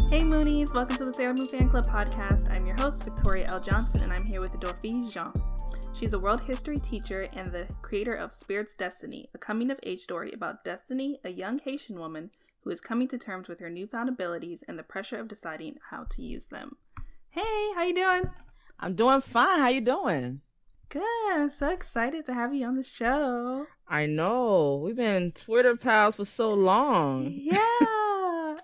Hey Moonies, welcome to the Sailor Moon Fan Club podcast. I'm your host, Victoria L. Johnson, and I'm here with Dorphise Jean. She's a world history teacher and the creator of Spirit's Destiny, a coming-of-age story about Destiny, a young Haitian woman who is coming to terms with her newfound abilities and the pressure of deciding how to use them. Hey, how you doing? I'm doing fine. How you doing? Good. I'm so excited to have you on the show. I know. We've been Twitter pals for so long. Yeah.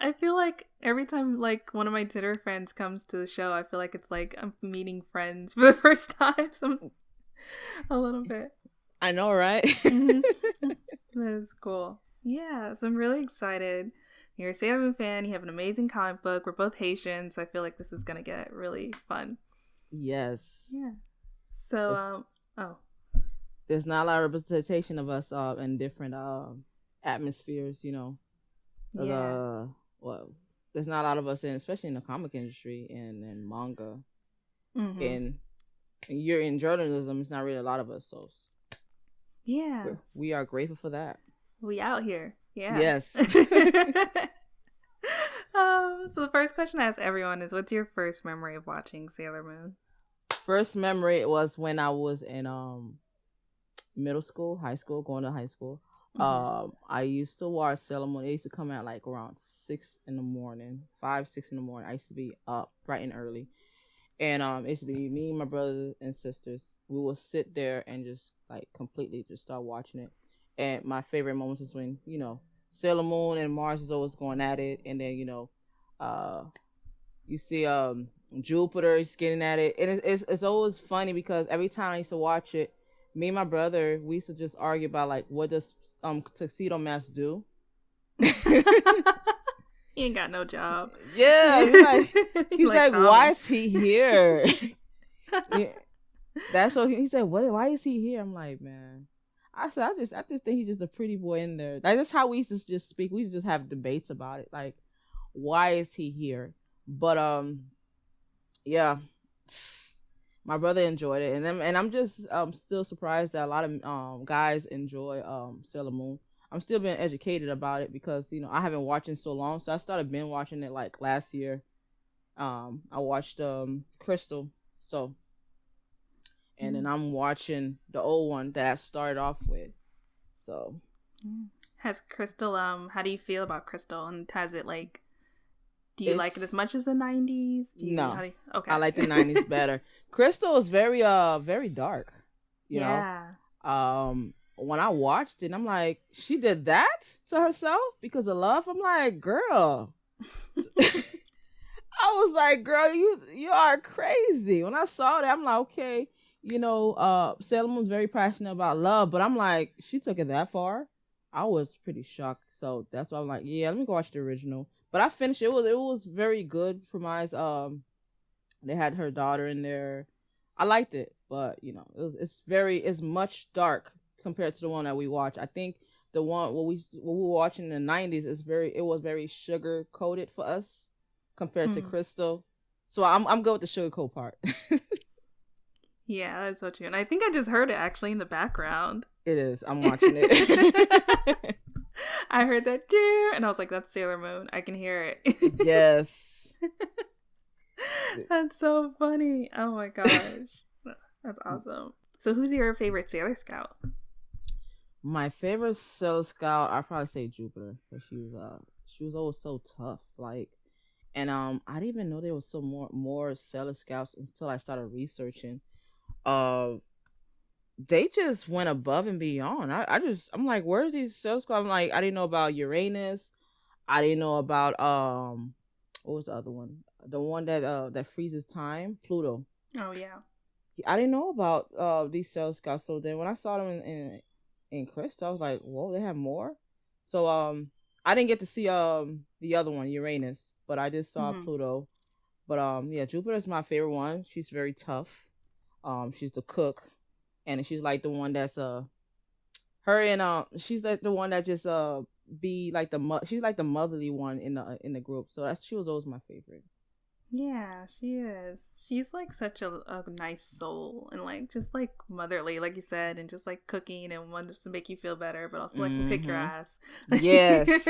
I feel like every time one of my Twitter friends comes to the show, I feel like it's like I'm meeting friends for the first time. So a little bit. I know, right? That is cool. Yeah, so I'm really excited. You're a Sailor Moon fan. You have an amazing comic book. We're both Haitian, so I feel like this is going to get really fun. Yes. Yeah. So, there's not a lot of representation of us in different atmospheres, you know. Yeah. There's not a lot of us especially in the comic industry and in manga. Mm-hmm. And you're in journalism, it's not really a lot of us, so yeah, we are grateful for that. We out here. Yeah. Yes. So the first question I ask everyone is, what's your first memory of watching Sailor Moon? First memory was when I was in middle school, high school, going to high school. Mm-hmm. I used to watch Sailor Moon. It used to come out like around 6 in the morning, 5, 6 in the morning. I used to be up bright and early. And it used to be me, my brothers and sisters. We would sit there and just like completely just start watching it. And my favorite moments is when, you know, Sailor Moon and Mars is always going at it. And then, you know, you see Jupiter is getting at it. And it's always funny because every time I used to watch it, me and my brother, we used to just argue about like, what does Tuxedo Mask do? He ain't got no job. Yeah, he's like why is he here? Yeah, that's what he said. Why is he here? I'm like, man. I just think he's just a pretty boy in there. Like, that's how we used to just speak. We used to just have debates about it. Like, why is he here? But yeah, my brother enjoyed it, and I'm just still surprised that a lot of guys enjoy Sailor Moon. I'm still being educated about it because, you know, I haven't watched it so long. So I started binge watching it like last year. I watched Crystal. So, and then I'm watching the old one that I started off with. So, has Crystal, how do you feel about Crystal? And has it do you like it as much as the 90s? No. Okay. I like the 90s better. Crystal is very dark. You know? When I watched it, I'm like, she did that to herself because of love? I'm like, girl. I was like, girl, you are crazy. When I saw that, I'm like, okay, you know, Sailor Moon's very passionate about love, but I'm like, she took it that far? I was pretty shocked. So that's why I'm like, yeah, let me go watch the original. But I finished it. It was very good for my they had her daughter in there. I liked it, but you know, it's much dark compared to the one that we watch. I think the one what we were watching in the 90s it was very sugar coated for us compared to Crystal. So I'm good with the sugar coat part. Yeah, that's so true. And I think I just heard it actually in the background. It is. I'm watching it. I heard that dear, and I was like, that's Sailor Moon. I can hear it. Yes. That's so funny. Oh my gosh. That's awesome. So who's your favorite Sailor Scout? My favorite Sailor Scout, I'd probably say Jupiter, because she was always so tough. And I didn't even know there was so more Sailor Scouts until I started researching. They just went above and beyond. I'm like, where's these Sailor Scouts? I'm like, I didn't know about Uranus. I didn't know about what was the other one? The one that freezes time, Pluto. Oh yeah. I didn't know about these Sailor Scouts. So then when I saw them in Crystal, I was like, whoa, they have more. So I didn't get to see the other one, Uranus, but I just saw Pluto. But yeah, Jupiter is my favorite one. She's very tough. She's the cook, and she's like the one that's she's like the one that just be like she's like the motherly one in the group. So she was always my favorite. Yeah, she is. She's like such a nice soul and just motherly, like you said, and just cooking and wants to make you feel better, but also to kick your ass. Yes,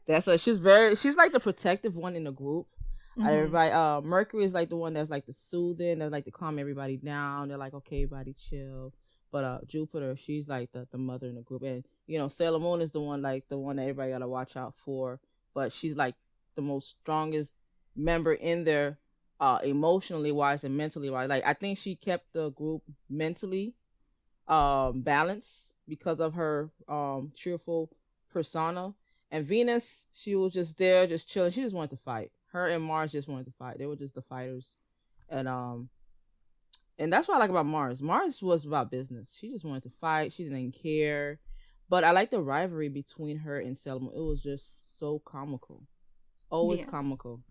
that's what she's like the protective one in the group. Everybody, Mercury is like the one that's like the soothing, that's like to calm everybody down. They're like, okay, everybody chill. But Jupiter, she's like the mother in the group, and Sailor Moon is the one that everybody gotta watch out for. But she's like the most strongest member in there, emotionally wise and mentally wise. Like I think she kept the group mentally balanced because of her cheerful persona. And Venus, she was just there, just chilling. She just wanted to fight. Her and Mars just wanted to fight. They were just the fighters, and that's what I like about Mars. Mars was about business. She just wanted to fight. She didn't care. But I like the rivalry between her and Sailor Moon. It was just so comical, always comical.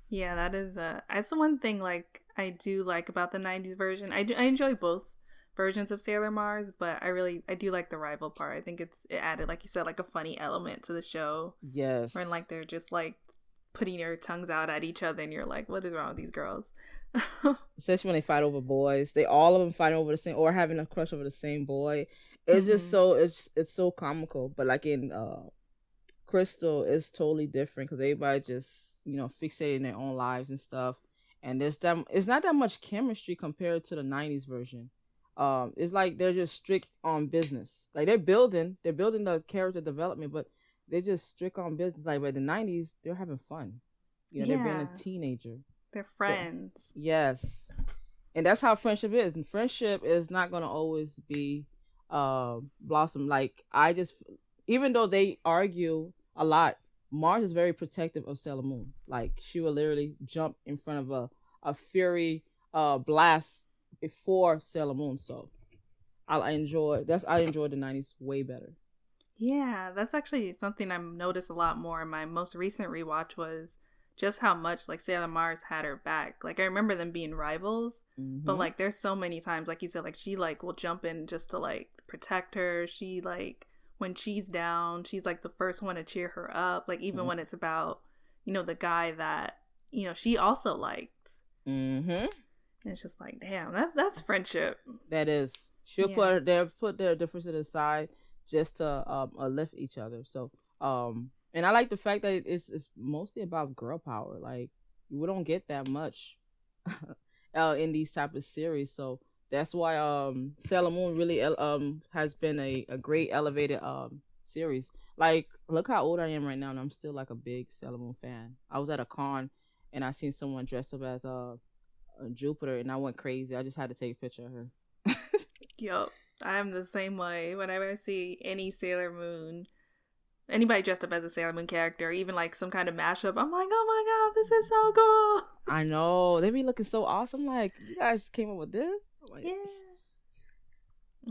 Yeah, that's the one thing like I do like about the '90s version. I enjoy both versions of Sailor Mars, but I do like the rival part. I think it added, like you said, like a funny element to the show. Yes. When like they're just like putting their tongues out at each other, and you're like, what is wrong with these girls? Especially when they fight over boys. All of them fighting over the same, or having a crush over the same boy. It's just so it's so comical. But like in Crystal, it's totally different because everybody just fixated in their own lives and stuff. And it's not that much chemistry compared to the '90s version. It's like they're just strict on business. Like they're building the character development, but they're just strict on business. Like by the '90s, they're having fun. They're being a teenager. They're friends. So, yes, and that's how friendship is. And friendship is not gonna always be blossom. Like even though they argue a lot, Mars is very protective of Sailor Moon. Like she will literally jump in front of a fury blast before Sailor Moon. So I enjoy the '90s way better. Yeah, that's actually something I've noticed a lot more in my most recent rewatch was just how much like Sailor Mars had her back. Like I remember them being rivals, but like there's so many times, like you said, like she like will jump in just to like protect her. She like when she's down, she's like the first one to cheer her up. Like even when it's about the guy that she also liked. And it's just like, damn, that's friendship. That is. She'll put their differences aside just to lift each other. So and I like the fact that it's mostly about girl power. Like we don't get that much in these type of series. So that's why Sailor Moon really has been a great elevated series. Like look how old I am right now, and I'm still like a big Sailor Moon fan. I was at a con and I seen someone dressed up as Jupiter, and I went crazy. I just had to take a picture of her. Yup, I'm the same way. Whenever I see any Sailor Moon, anybody dressed up as a Sailor Moon character, or even like some kind of mashup, I'm like, oh my god, this is so cool. I know, they be looking so awesome. Like, you guys came up with this? Like, yeah.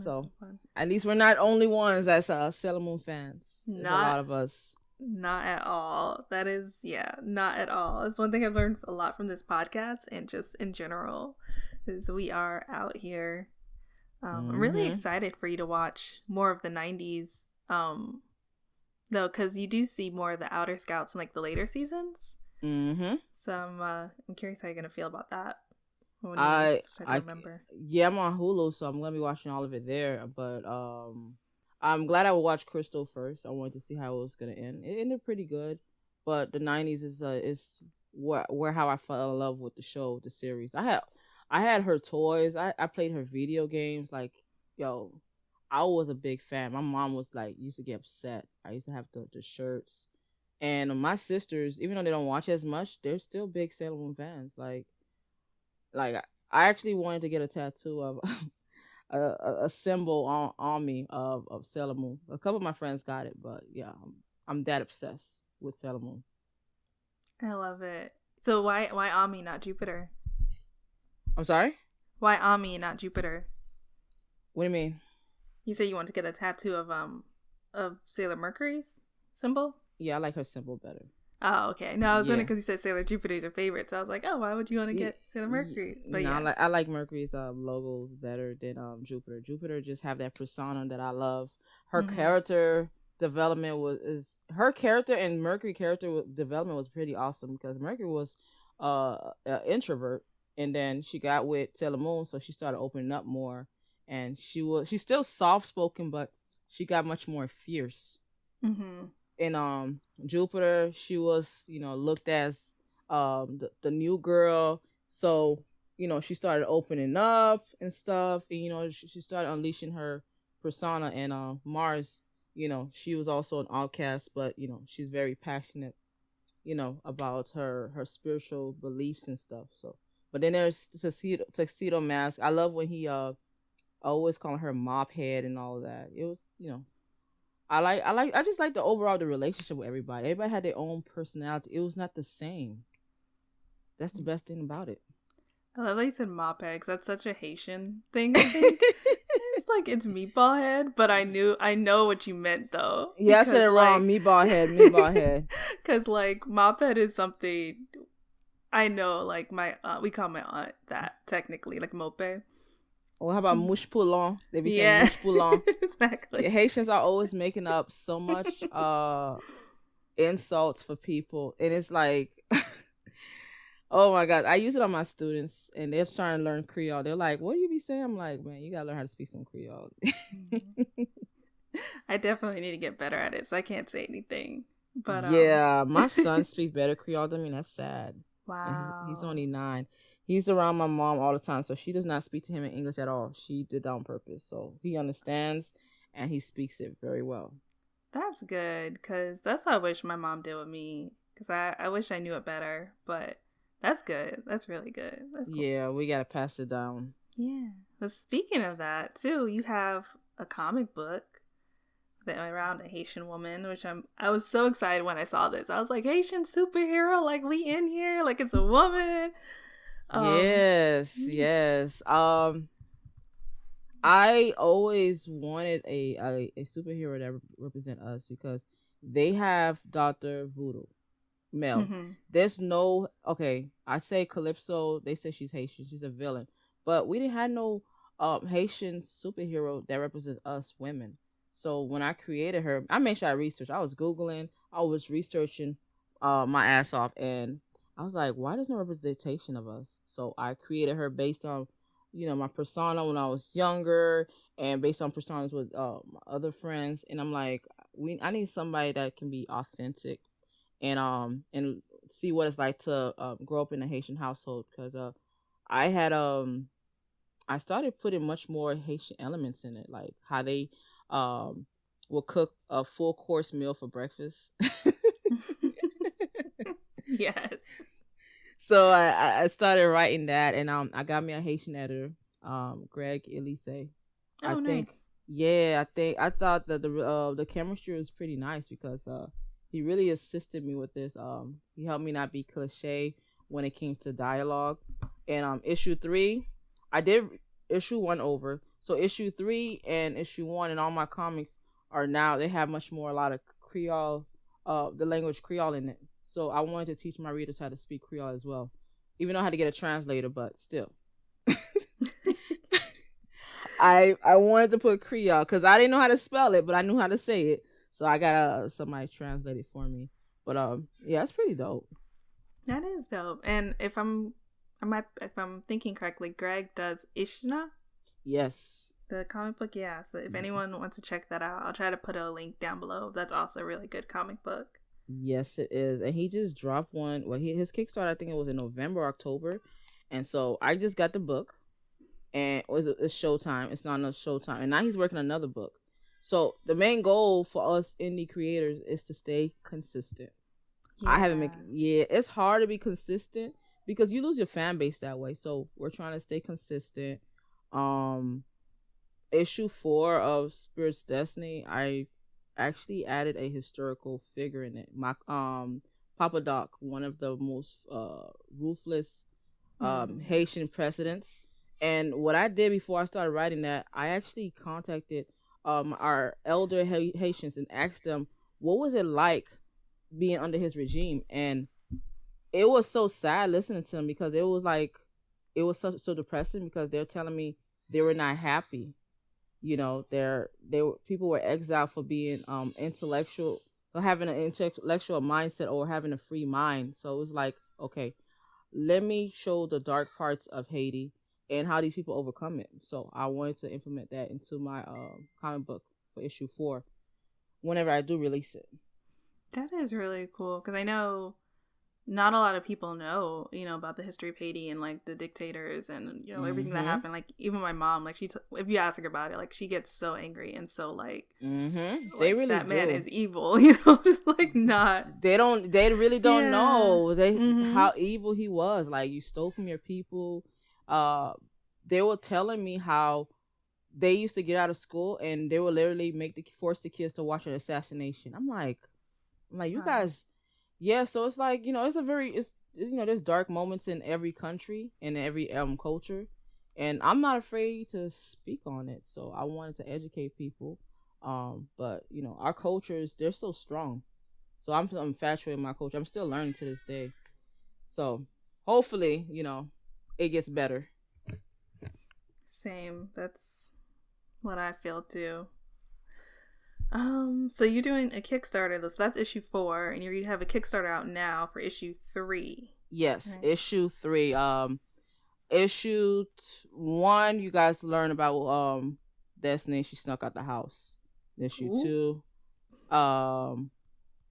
So at least we're not only ones that's Sailor Moon fans. There's a lot of us. Not at all. That is, not at all. It's one thing I've learned a lot from this podcast and just in general is we are out here. I'm really excited for you to watch more of the '90s, though, because you do see more of the Outer Scouts in like the later seasons. So I'm curious how you're gonna feel about that. When you start to remember. Yeah, I'm on Hulu, so I'm gonna be watching all of it there. But I'm glad I would watch Crystal first. I wanted to see how it was gonna end. It ended pretty good, but the '90s is where how I fell in love with the show, the series. I had her toys. I played her video games. Like, yo, I was a big fan. My mom was like, used to get upset. I used to have the shirts. And my sisters, even though they don't watch as much, they're still big Sailor Moon fans. Like I actually wanted to get a tattoo of a symbol on me of Sailor Moon. A couple of my friends got it, but yeah, I'm that obsessed with Sailor Moon. I love it. So why Ami, not Jupiter? I'm sorry? Why Ami, not Jupiter? What do you mean? You said you want to get a tattoo of Sailor Mercury's symbol? Yeah, I like her symbol better. Oh, okay. No, I was wondering because you said Sailor Jupiter's your favorite, so I was like, oh, why would you want to get Sailor Mercury? But no, I like Mercury's logo better than Jupiter. Jupiter just have that persona that I love. Her character development her character and Mercury character development was pretty awesome because Mercury was an introvert, and then she got with Sailor Moon, so she started opening up more, and she's still soft spoken, but she got much more fierce. In Jupiter, she was looked as the new girl. So she started opening up and stuff, and she started unleashing her persona. And Mars, she was also an outcast, but she's very passionate, about her spiritual beliefs and stuff. So, but then there's Tuxedo Mask. I love when he always calling her mop head and all of that. It was, I just like the relationship with everybody. Everybody had their own personality. It was not the same. That's the best thing about it. I love that you said mop head, 'cause that's such a Haitian thing, I think. It's like, it's meatball head, but I know what you meant, though. Yeah, I said it wrong. Meatball head. Because, like, mop head is something I know, like, we call my aunt that, technically, like, mope. Or how about mouche poulon? They be saying mouche poulon. Exactly. Yeah, Haitians are always making up so much insults for people. And it's like... Oh my God. I use it on my students, and they're trying to learn Creole. They're like, what do you be saying? I'm like, man, you gotta learn how to speak some Creole. I definitely need to get better at it, so I can't say anything. But yeah, my son speaks better Creole than me. That's sad. Wow. He's only 9. He's around my mom all the time, so she does not speak to him in English at all. She did that on purpose. So he understands, and he speaks it very well. That's good, because that's what I wish my mom did with me, because I wish I knew it better, but... That's good. That's really good. That's cool. Yeah, we gotta pass it down. Yeah. But speaking of that, too, you have a comic book around a Haitian woman, which I was so excited when I saw this. I was like, Haitian superhero, like, we in here, like, it's a woman. Yes. I always wanted a superhero that represent us, because they have Dr. Voodoo. Male. Mm-hmm. There's no... Okay, I say Calypso, they say she's Haitian, she's a villain, but we didn't have no Haitian superhero that represents us women. So when I created her, I made sure I researched. I was Googling, I was researching my ass off, and I was like, why there's no representation of us? So I created her based on my persona when I was younger, and based on personas with my other friends. And I'm like, I need somebody that can be authentic, and see what it's like to grow up in a Haitian household, because I started putting much more Haitian elements in it, like how they will cook a full course meal for breakfast. Yes. So I started writing that, and I got me a Haitian editor, Greg Elise. Oh, nice. Yeah, I thought that the chemistry was pretty nice, because he really assisted me with this. He helped me not be cliche when it came to dialogue. And issue 3, I did issue 1 over. So issue 3 and issue 1 and all my comics are now, they have a lot of Creole, the language Creole in it. So I wanted to teach my readers how to speak Creole as well. Even though I had to get a translator, but still. I wanted to put Creole because I didn't know how to spell it, but I knew how to say it. So I got somebody translate it for me. But yeah, it's pretty dope. That is dope. And if I'm thinking correctly, Greg does Ishna? Yes. The comic book, yeah. So if anyone wants to check that out, I'll try to put a link down below. That's also a really good comic book. Yes, it is. And he just dropped one. Well, his Kickstarter, I think it was in November or October. And so I just got the book. And it's Showtime. It's not enough Showtime. And now he's working on another book. So the main goal for us indie creators is to stay consistent. Yeah. It's hard to be consistent because you lose your fan base that way. So we're trying to stay consistent. Issue 4 of Spirit's Destiny, I actually added a historical figure in it. My Papa Doc, one of the most ruthless Haitian presidents. And what I did before I started writing that, I actually contacted our elder Haitians and asked them, what was it like being under his regime? And it was so sad listening to them because it was so depressing because they're telling me they were not happy. You know, people were exiled for being intellectual, or having an intellectual mindset or having a free mind. So it was like, okay, let me show the dark parts of Haiti and how these people overcome it. So I wanted to implement that into my comic book for issue 4 whenever I do release it. That is really cool because I know not a lot of people know, about the history of Haiti and like the dictators and everything that happened. Like even my mom, like if you ask her about it, like she gets so angry and so like, they really that do. man is evil, just like not. They really don't know how evil he was. Like, you stole from your people. They were telling me how they used to get out of school and they would literally force the kids to watch an assassination. I'm like, you guys. Yeah, so it's like, there's dark moments in every country and every culture, and I'm not afraid to speak on it. So I wanted to educate people, but our cultures, they're so strong. So I'm infatuated with my culture. I'm still learning to this day. So hopefully, it gets better. Same. That's what I feel too. So you're doing a Kickstarter, so that's issue 4, and you have a Kickstarter out now for issue 3. Yes, right. Issue 3. Issue 1, you guys learn about Destiny. She snuck out the house. Issue 2,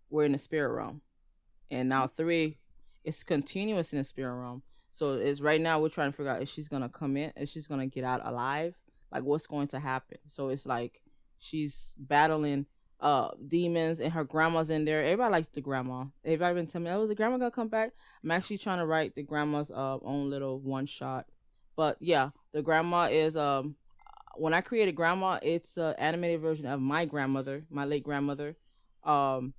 we're in the spirit realm, and now 3, it's continuous in the spirit realm. So it's right now we're trying to figure out if she's gonna come in, if she's gonna get out alive, like what's going to happen. So it's like she's battling demons, and her grandma's in there. Everybody likes the grandma. Everybody been telling me, oh, is the grandma gonna come back? I'm actually trying to write the grandma's own little one shot. But yeah, the grandma is when I created grandma, it's an animated version of my grandmother, my late grandmother. Because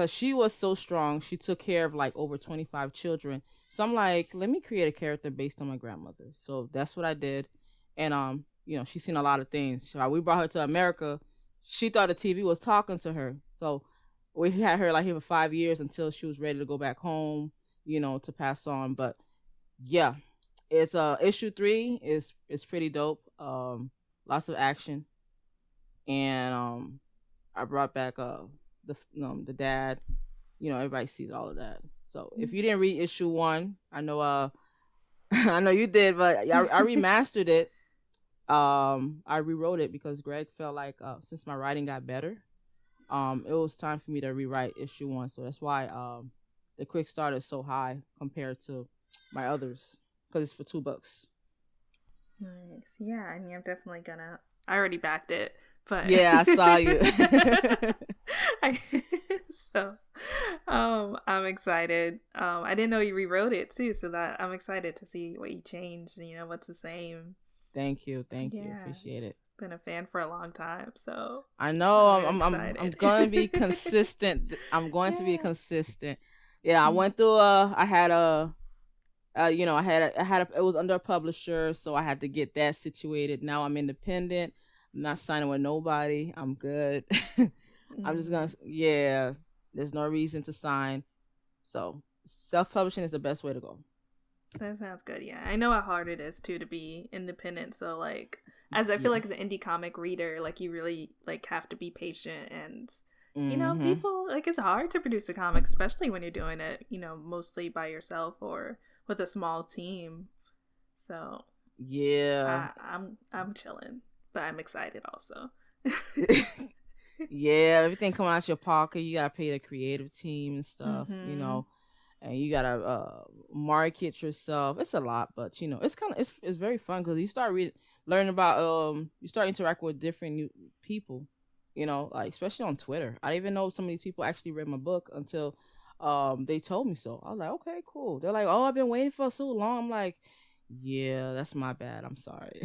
she was so strong, she took care of like over 25 children. So I'm like, let me create a character based on my grandmother. So that's what I did. And she's seen a lot of things. So we brought her to America. She thought the TV was talking to her. So we had her like here for 5 years until she was ready to go back home, to pass on. But yeah, it's issue 3 is pretty dope. Lots of action. And I brought back the dad. Everybody sees all of that. So if you didn't read issue 1, I know I know you did, but I remastered it. I rewrote it because Greg felt like since my writing got better, it was time for me to rewrite issue 1. So that's why the Kickstarter is so high compared to my others, because it's for $2. Nice. Yeah, I mean, I'm definitely gonna. I already backed it, but yeah, I saw you. So, I'm excited. I didn't know you rewrote it too, so that I'm excited to see what you changed. What's the same. Thank you, appreciate it. Been a fan for a long time, so I know I'm going to be consistent. I'm going to be consistent. Yeah, I went through I had it was under a publisher, so I had to get that situated. Now I'm independent. I'm not signing with nobody. I'm good. I'm just gonna there's no reason to sign. So self-publishing is the best way to go. That sounds good. Yeah, I know how hard it is too to be independent. So like, as I feel like as an indie comic reader, like you really like have to be patient, and people like it's hard to produce a comic, especially when you're doing it, mostly by yourself or with a small team. So yeah, I'm chilling, but I'm excited also. Yeah, everything coming out your pocket, you gotta pay the creative team and stuff, and you gotta market yourself. It's a lot, but it's very fun because you start learning about you start interacting with different new people, like especially on Twitter. I didn't even know some of these people actually read my book until they told me so. I was like, okay, cool. They're like, oh, I've been waiting for so long. I'm like, yeah, that's my bad. I'm sorry.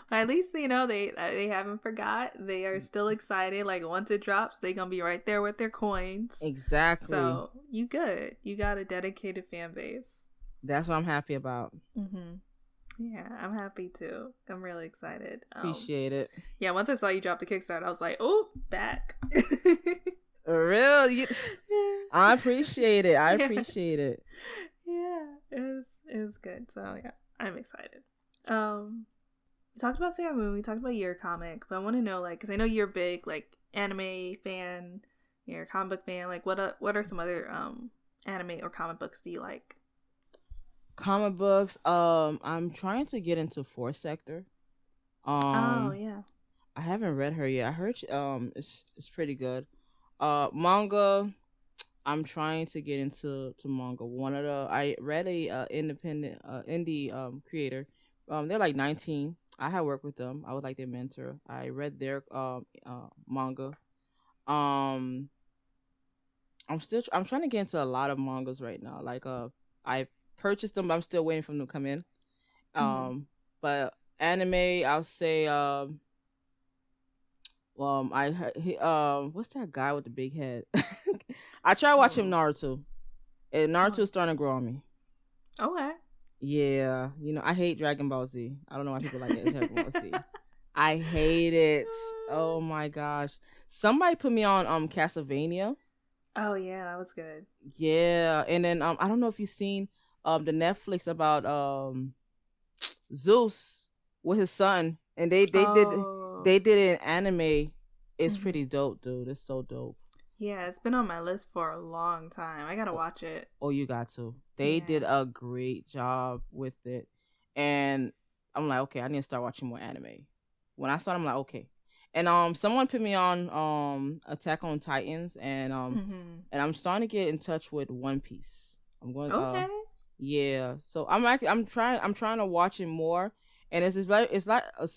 Well, at least they haven't forgot. They are still excited. Like once it drops, they're gonna be right there with their coins. Exactly. So you good. You got a dedicated fan base. That's what I'm happy about. Yeah, I'm happy too. I'm really excited. Appreciate it. Yeah, once I saw you drop the Kickstarter, I was like, oh, back. Really? I appreciate it. I appreciate it. Yeah, it was good. So yeah, I'm excited. We talked about Sailor Moon, we talked about your comic, but I want to know, like, because I know you're a big, like, anime fan, you're a comic book fan, like, what are some other anime or comic books do you like? Comic books, I'm trying to get into Fourth Sector. Oh, yeah. I haven't read her yet. I heard it's pretty good. Manga, I'm trying to get into manga. I read a independent indie creator. They're like 19. I had worked with them. I was like their mentor. I read their manga. Um, I'm trying to get into a lot of mangas right now. Like I've purchased them, but I'm still waiting for them to come in. But anime, I'll say I what's that guy with the big head? I tried watching Naruto, and Naruto is starting to grow on me. Okay. Yeah, I hate Dragon Ball Z. I don't know why people like it. Dragon Ball Z. I hate it. Oh my gosh! Somebody put me on Castlevania. Oh yeah, that was good. Yeah, and then I don't know if you've seen the Netflix about Zeus with his son, and they did an anime. It's pretty dope, dude. It's so dope. Yeah, it's been on my list for a long time. I gotta watch it. Oh, you got to. They did a great job with it, and I'm like, okay, I need to start watching more anime. When I started, I'm like, okay. And someone put me on Attack on Titans, and and I'm starting to get in touch with One Piece. I'm going. Okay. Yeah. So I'm trying to watch it more, and it's like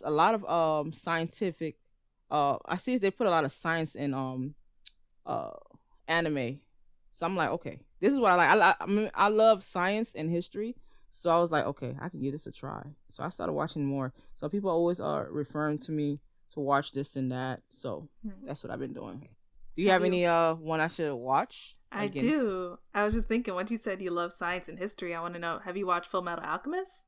a lot of scientific. I see they put a lot of science in anime, so I'm like, okay, this is what I like. I love science and history, so I was like, okay, I can give this a try. So I started watching more. So people always are referring to me to watch this and that. So that's what I've been doing. Do you have any one I should watch? I do. I was just thinking, once you said you love science and history, I want to know, have you watched Full Metal Alchemist?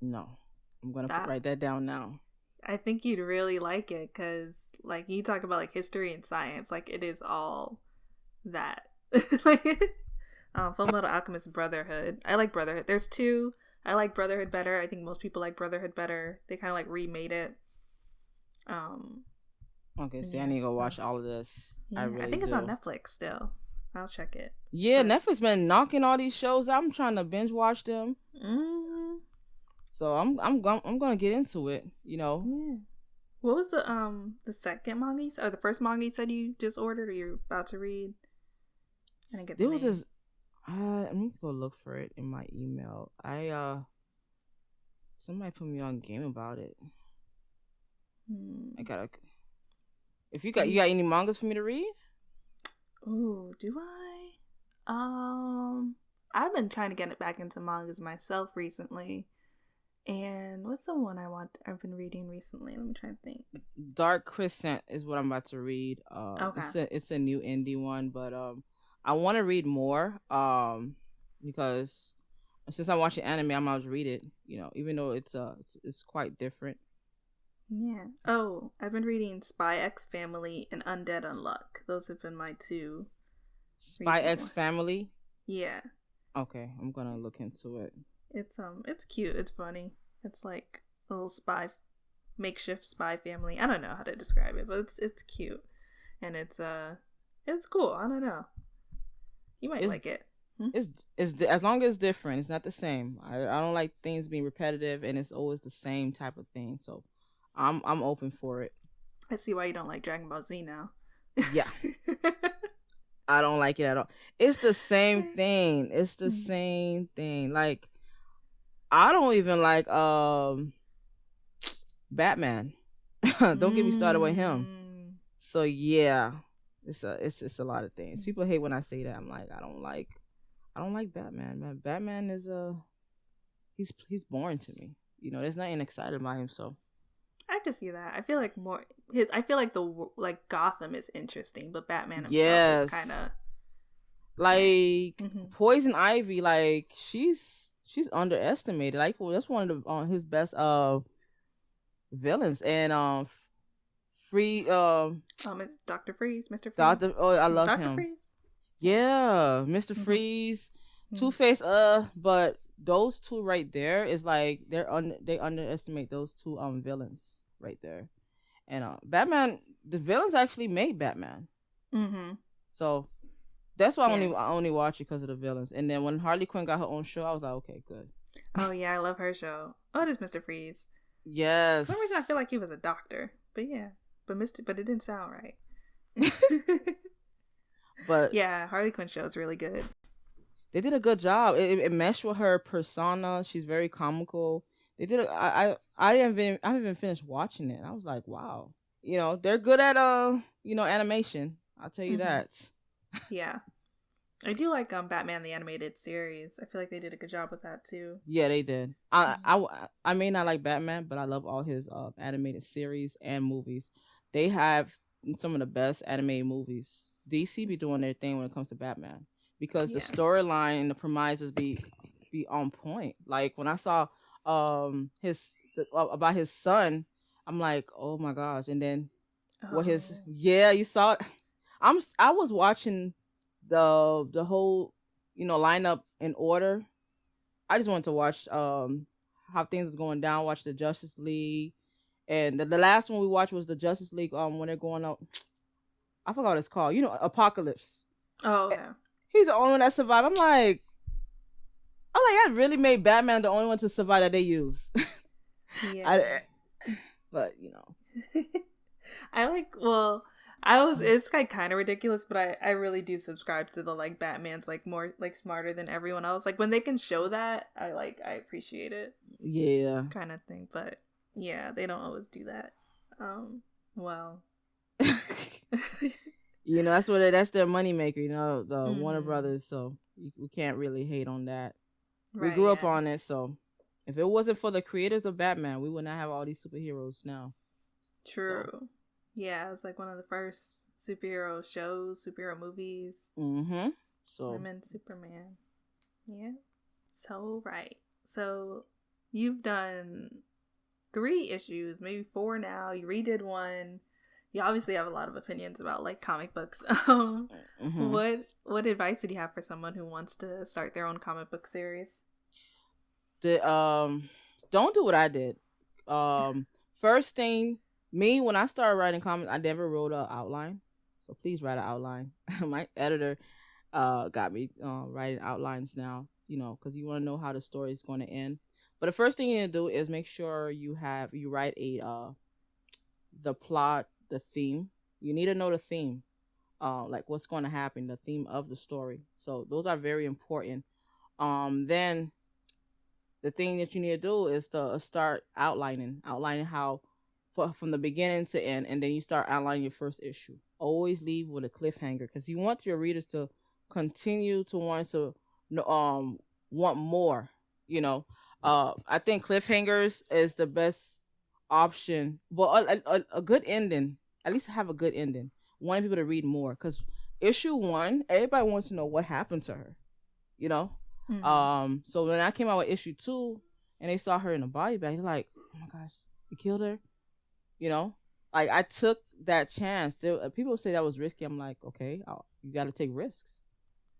No. I'm going to write that down now. I think you'd really like it because, like, you talk about, like, history and science. Like, it is all that. Full Metal Alchemist Brotherhood. I like Brotherhood. There's two. I like Brotherhood better. I think most people like Brotherhood better. They kind of, like, remade it. Okay, see, I need to go watch all of this. Yeah, I think it's on Netflix still. I'll check it. Yeah, Netflix been knocking all these shows out. I'm trying to binge watch them. So I'm gonna get into it. Yeah. What was the second manga you said, or the first manga you said you just ordered or you're about to read? I didn't get the name. Was this. I need to go look for it in my email. Somebody put me on game about it. I gotta. If you got any mangas for me to read? Ooh, do I? I've been trying to get back into mangas myself recently. And what's the one I've been reading recently? Let me try to think. Dark Crescent is what I'm about to read. Okay. It's a new indie one, but I want to read more because since I'm watching anime, I'm about to read it. Even though it's quite different. Yeah. Oh, I've been reading Spy X Family and Undead Unluck. Those have been my two. Spy X Family? Yeah. Okay, I'm gonna look into it. It's cute. It's funny. It's like a little makeshift spy family. I don't know how to describe it, but it's cute, and it's cool. I don't know. You might like it. It's as long as it's different. It's not the same. I don't like things being repetitive, and it's always the same type of thing. So, I'm open for it. I see why you don't like Dragon Ball Z now. Yeah. I don't like it at all. It's the same thing. It's the same thing. Like, I don't even like Batman. Don't get me started with him. So yeah, it's a lot of things. People hate when I say that. I'm like, I don't like Batman. Man, Batman is he's boring to me. There's nothing exciting about him. So I can see that. I feel like the Gotham is interesting, but Batman himself is kind of like Poison Ivy. Like she's underestimated. Like that's one of his best villains. And it's Dr. Freeze, Mr. Freeze. I love Dr. him. Freeze? Yeah, Mr. Freeze, Two-Face. But those two right there is like they underestimate those two villains right there. And Batman, the villains actually made Batman. So that's why I only watch it because of the villains. And then when Harley Quinn got her own show, I was like, okay, good. Oh yeah, I love her show. Oh, it is Mr. Freeze. Yes. For some reason I feel like he was a doctor, but yeah, but it didn't sound right. But yeah, Harley Quinn show is really good. they did a good job. It meshed with her persona. She's very comical. They did. I haven't even finished watching it. I was like, wow. They're good at animation. I'll tell you that. Yeah. I do like Batman the Animated Series. I feel like they did a good job with that too. Yeah, they did. I may not like Batman, but I love all his animated series and movies. They have some of the best animated movies. DC be doing their thing when it comes to Batman because the storyline and the premises be on point. Like when I saw about his son, I'm like, oh my gosh! And then you saw it. I was watching the whole lineup in order. I just wanted to watch how things is going down, watch the Justice League. And the last one we watched was the Justice League when they're going up. I forgot what it's called. Apocalypse. Oh yeah. He's the only one that survived. I'm like I really made Batman the only one to survive that they use. Yeah. But it's like kind of ridiculous, but I really do subscribe to the like Batman's like more like smarter than everyone else. Like when they can show that, I appreciate it. Yeah. Kind of thing, but yeah, they don't always do that. Well. that's their moneymaker, the Warner Brothers, so we can't really hate on that. Right, we grew up on it, so if it wasn't for the creators of Batman, we would not have all these superheroes now. True. So. Yeah, it was like one of the first superhero shows, superhero movies. So him and Superman. Yeah. So right. So you've done 3 issues, maybe 4 now. You redid one. You obviously have a lot of opinions about like comic books. What advice would you have for someone who wants to start their own comic book series? Don't do what I did. First thing, when I started writing comics, I never wrote an outline. So please write an outline. My editor got me writing outlines now, because you want to know how the story is going to end. But the first thing you need to do is make sure you write the plot, the theme. You need to know the theme, like what's going to happen, the theme of the story. So those are very important. Then the thing that you need to do is to start outlining how from the beginning to end, and then you start outlining your first issue. Always leave with a cliffhanger because you want your readers to continue to want more. I think cliffhangers is the best option. But a good ending, at least have a good ending. Wanting people to read more because issue 1, everybody wants to know what happened to her. So when I came out with issue 2 and they saw her in a body bag, they're like, oh my gosh, you killed her. Like I took that chance. People say that was risky. I'm like, okay, you got to take risks,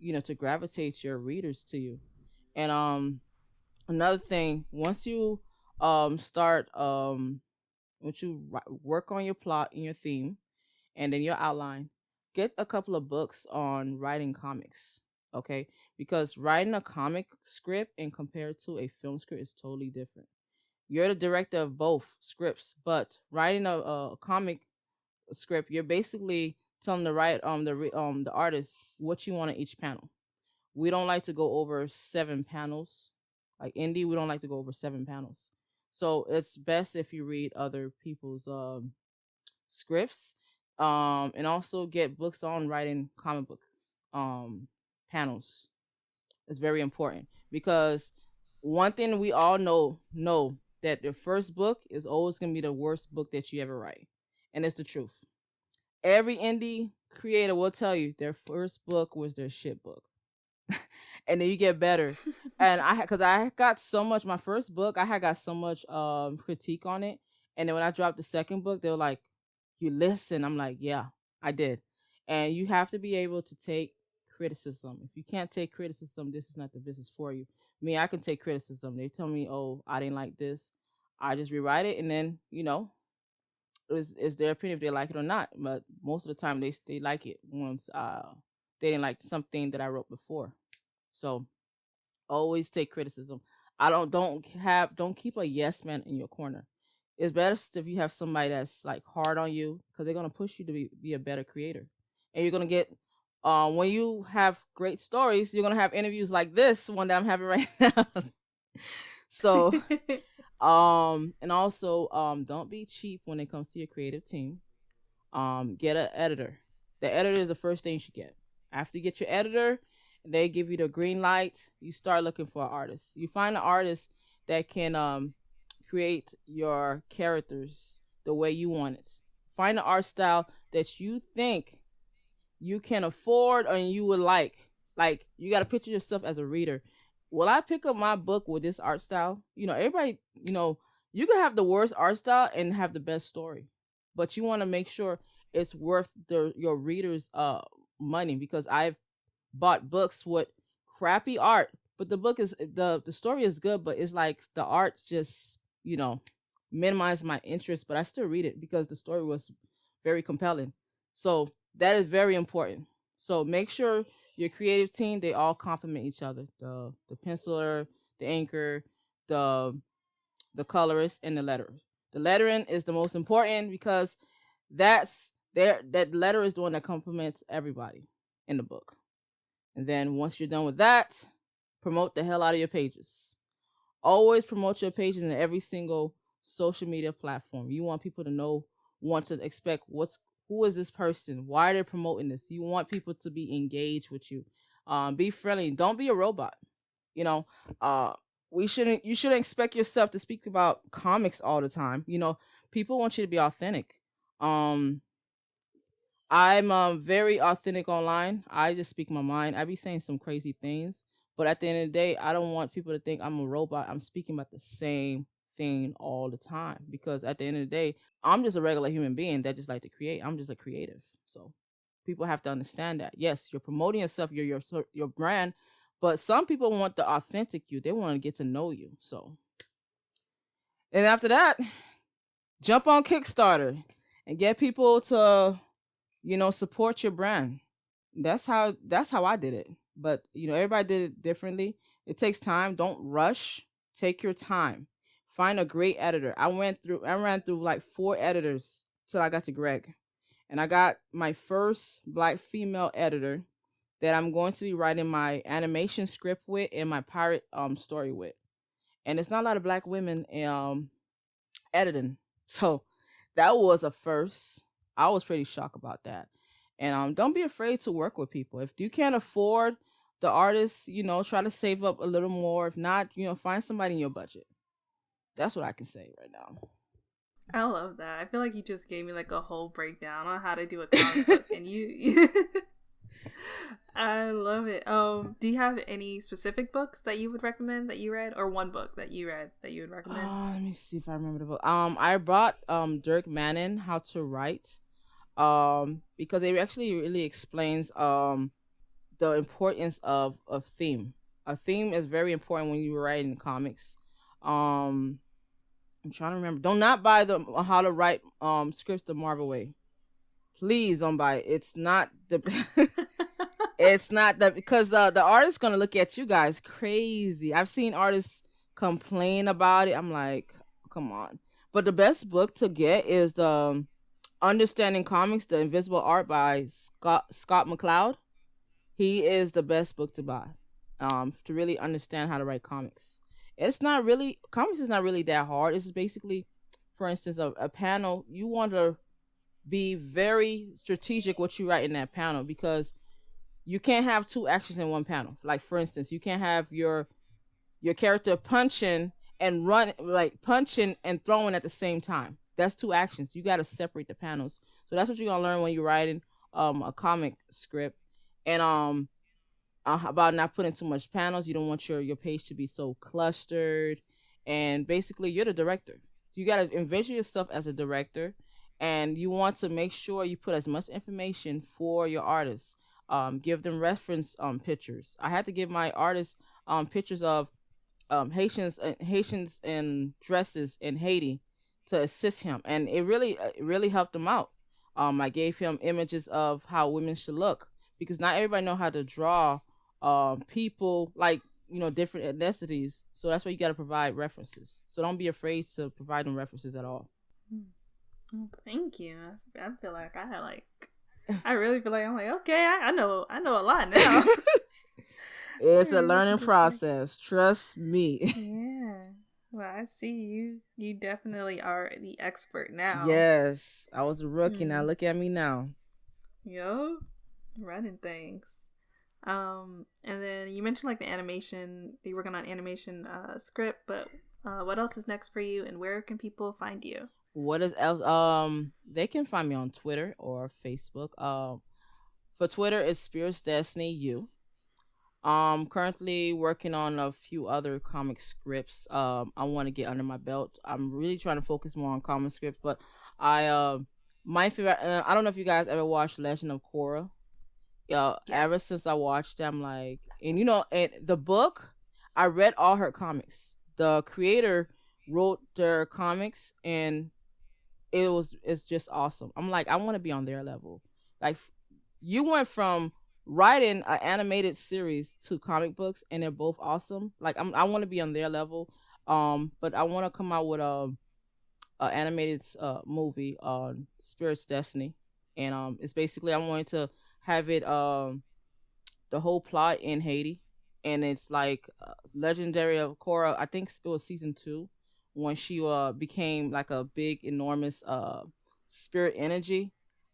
to gravitate your readers to you. And another thing, once you start once you work on your plot and your theme, and then your outline, get a couple of books on writing comics. Okay, because writing a comic script and compared to a film script is totally different. You're the director of both scripts, but writing a comic script, you're basically telling the artist what you want in each panel. We don't like to go over 7 panels. Like indie, we don't like to go over 7 panels. So it's best if you read other people's scripts, and also get books on writing comic book panels. It's very important because one thing we all know that the first book is always going to be the worst book that you ever write. And it's the truth. Every indie creator will tell you their first book was their shit book. And then you get better. And because I got so much, my first book, I had got so much critique on it. And then when I dropped the second book, they were like, you listen. I'm like, yeah, I did. And you have to be able to take criticism. If you can't take criticism, this is not the business for you. I can take criticism. They tell me, oh, I didn't like this. I just rewrite it, and then it's their opinion if they like it or not. But most of the time, they like it once they didn't like something that I wrote before. So always take criticism. Don't keep a yes man in your corner. It's best if you have somebody that's like hard on you because they're gonna push you to be a better creator, and you're gonna get when you have great stories, you're gonna have interviews like this one that I'm having right now. So, and also, don't be cheap when it comes to your creative team. Get an editor. The editor is the first thing you should get. After you get your editor, they give you the green light. You start looking for an artist. You find an artist that can create your characters the way you want it. Find an art style that you think you can afford and you would like. Like, you got to picture yourself as a reader. Will I pick up my book with this art style? Everybody, you can have the worst art style and have the best story, but you want to make sure it's worth your readers' money, because I've bought books with crappy art, but the book is the story is good, but it's like the art just minimized my interest, but I still read it because the story was very compelling. So that is very important. So make sure your creative team, they all complement each other. The penciler, the inker, the colorist, and the letterer. The lettering is the most important because that letter is the one that complements everybody in the book. And then once you're done with that, promote the hell out of your pages. Always promote your pages in every single social media platform. You want people to want to expect who is this person? Why are they promoting this? You want people to be engaged with you. Be friendly. Don't be a robot. You shouldn't expect yourself to speak about comics all the time. People want you to be authentic. I'm very authentic online. I just speak my mind. I be saying some crazy things, but at the end of the day, I don't want people to think I'm a robot. I'm speaking about the same thing all the time, because at the end of the day, I'm just a regular human being that just like to create. I'm just a creative. So people have to understand that. Yes, you're promoting yourself, your brand, but some people want the authentic you. They want to get to know you. So, and after that, jump on Kickstarter and get people to support your brand. That's how I did it. But everybody did it differently. It takes time. Don't rush. Take your time. Find a great editor. I ran through like 4 editors till I got to Greg. And I got my first Black female editor that I'm going to be writing my animation script with and my pirate story with. And it's not a lot of Black women editing. So that was a first. I was pretty shocked about that. And don't be afraid to work with people. If you can't afford the artist, try to save up a little more. If not, find somebody in your budget. That's what I can say right now. I love that. I feel like you just gave me like a whole breakdown on how to do a comic book, and you I love it. Do you have any specific books that you would recommend that you read, or one book that you read that you would recommend? Let me see if I remember the book. I brought Dirk Manning, How to Write, because it actually really explains the importance of a theme. A theme is very important when you're writing comics. I'm trying to remember. Do not buy the How to Write scripts the Marvel way. Please don't buy it. It's not the it's not that, because the artist's gonna look at you guys crazy. I've seen artists complain about it. I'm like, come on. But the best book to get is the Understanding Comics, The Invisible Art by Scott McCloud. He is the best book to buy to really understand how to write comics. Comics is not really that hard. It's basically, for instance, a panel. You want to be very strategic what you write in that panel, because you can't have 2 actions in one panel. Like, for instance, you can't have your character punching and punching and throwing at the same time. That's 2 actions. You got to separate the panels. So that's what you're gonna learn when you're writing a comic script. And about not putting too much panels. You don't want your page to be so clustered. And basically, you're the director. You got to envision yourself as a director, and you want to make sure you put as much information for your artists. Give them reference pictures. I had to give my artists pictures of Haitians in dresses in Haiti to assist him, and it really helped him out. I gave him images of how women should look, because not everybody know how to draw people like different ethnicities. So that's why you got to provide references. So don't be afraid to provide them references at all. Thank you. I feel like I had I really feel like I'm like, okay, I know a lot now. It's a learning process. Trust me. Yeah. Well, I see you. You definitely are the expert now. Yes. I was a rookie. Now look at me now. Yo, running things. And then you mentioned like the animation. You're working on animation script, but what else is next for you, and where can people find you? What is else? They can find me on Twitter or Facebook. For Twitter, it's Spirits Destiny U. Currently working on a few other comic scripts. I want to get under my belt. I'm really trying to focus more on comic scripts, but my favorite. I don't know if you guys ever watched Legend of Korra. Yeah, yes. Ever since I watched them, like, and and the book, I read all her comics. The creator wrote their comics, and it's just awesome. I'm like, I want to be on their level. Like, you went from writing an animated series to comic books, and they're both awesome. Like, I want to be on their level. But I want to come out with a animated movie on Spirit's Destiny, and it's basically I wanted to have it the whole plot in Haiti, and it's like legendary of Korra. I think it was season 2 when she became like a big enormous spirit energy,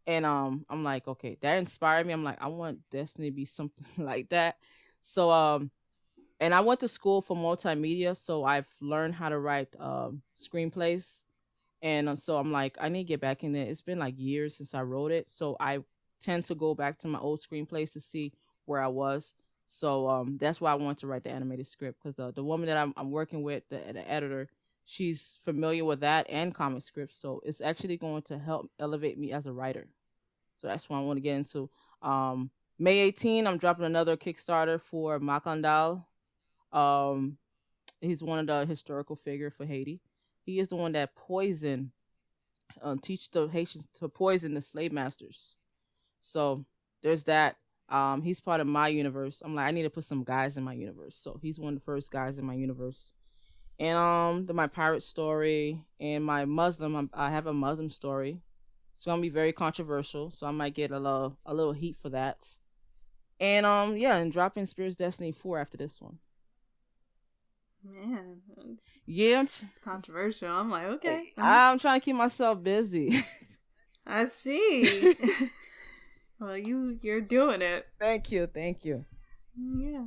and I'm like, okay, that inspired me. I'm like, I want Destiny to be something like that. So and I went to school for multimedia, so I've learned how to write screenplays. And so I'm like, I need to get back in there. It's been like years since I wrote it, so I tend to go back to my old screenplays to see where I was. So that's why I want to write the animated script, because the woman that I'm working with, the editor, she's familiar with that and comic scripts. So it's actually going to help elevate me as a writer. So that's what I want to get into. May 18, I'm dropping another Kickstarter for Makandal. He's one of the historical figure for Haiti. He is the one that poisoned, teach the Haitians to poison the slave masters. So there's that. He's part of my universe. I'm like, I need to put some guys in my universe. So he's one of the first guys in my universe. And my pirate story and my Muslim. I have a Muslim story. It's gonna be very controversial, so I might get a little heat for that. And and dropping Spirit's Destiny 4 after this one. Man, yeah, it's controversial. I'm like, okay. I'm trying to keep myself busy. I see. Well, you're doing it. Thank you. Yeah.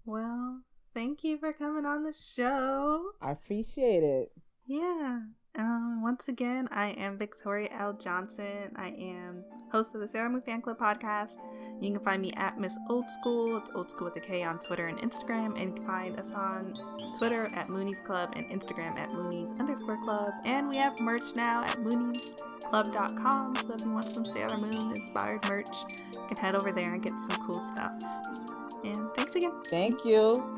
Well, thank you for coming on the show. I appreciate it. Yeah. Once again, I am Victoria L. Johnson. I am host of the Sailor Moon Fan Club podcast. You can find me at Miss Old School. It's Old School with a K on Twitter and Instagram. And you can find us on Twitter at Moonies Club and Instagram at Moonies_Club. And we have merch now at MooniesClub.com. So if you want some Sailor Moon inspired merch, you can head over there and get some cool stuff. And thanks again. Thank you.